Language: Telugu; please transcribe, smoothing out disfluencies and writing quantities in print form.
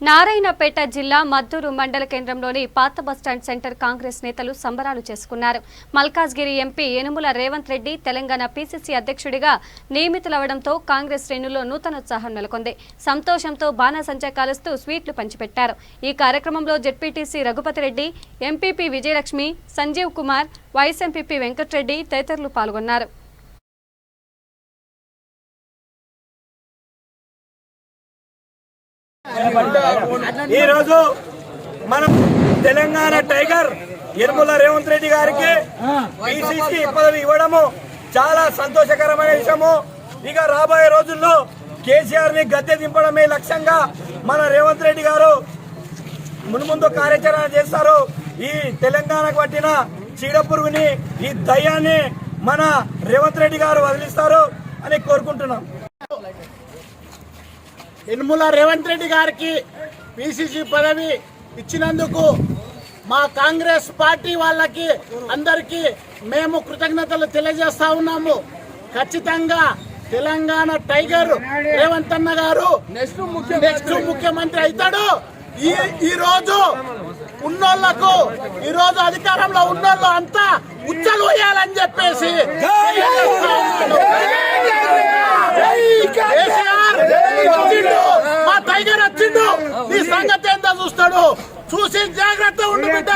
నారాయణపేట జిల్లా మద్దూరు మండల కేంద్రంలోని పాత బస్టాండ్ సెంటర్ కాంగ్రెస్ నేతలు సంబరాలు చేసుకున్నారు. మల్కాజ్గిరి ఎంపీ యనుమల రేవంత్ రెడ్డి తెలంగాణ పీసీసీ అధ్యక్షుడిగా నియమితులవడంతో కాంగ్రెస్ శ్రేణుల్లో నూతనోత్సాహం నెలకొంది. సంతోషంతో బాణాసంచా కాలుస్తూ స్వీట్లు పంచిపెట్టారు. ఈ కార్యక్రమంలో ZPTC Raghupathi Reddy, MPP Vijayalakshmi, Sanjeev Kumar, vice MPP Venkata Reddy తదితరులు పాల్గొన్నారు. ఈ రోజు మనం తెలంగాణ టైగర్ యనుమల రేవంత్ రెడ్డి గారికి పీసీసీ పదవి ఇవ్వడము చాలా సంతోషకరమైన విషయము. ఇక రాబోయే రోజుల్లో కేసీఆర్ ని గద్దె దింపడమే లక్ష్యంగా మన రేవంత్ రెడ్డి గారు మున్ముందు కార్యాచరణ చేస్తారు. ఈ తెలంగాణకు పట్టిన చీడపురుగుని, ఈ దయ్యాన్ని మన రేవంత్ రెడ్డి గారు వదిలిస్తారు అని కోరుకుంటున్నాం. యనుమల రేవంత్ రెడ్డి గారికి పీసీసీ పదవి ఇచ్చినందుకు మా కాంగ్రెస్ పార్టీ వాళ్ళకి అందరికీ మేము కృతజ్ఞతలు తెలియజేస్తా ఉన్నాము. ఖచ్చితంగా తెలంగాణ టైగర్ రేవంత్ అన్న గారు నెక్స్ట్ ముఖ్యమంత్రి అవుతాడు. ఈ రోజు ఉన్నోళ్లకు, ఈ రోజు అధికారంలో ఉన్నోళ్ళు అంతా ఉచ్చలు వేయాలని చెప్పేసి మా టైగర్ వచ్చిండు. ఈ సంగతి ఎంత చూస్తాడు, చూసి జాగ్రత్త ఉండు బిడ్డ.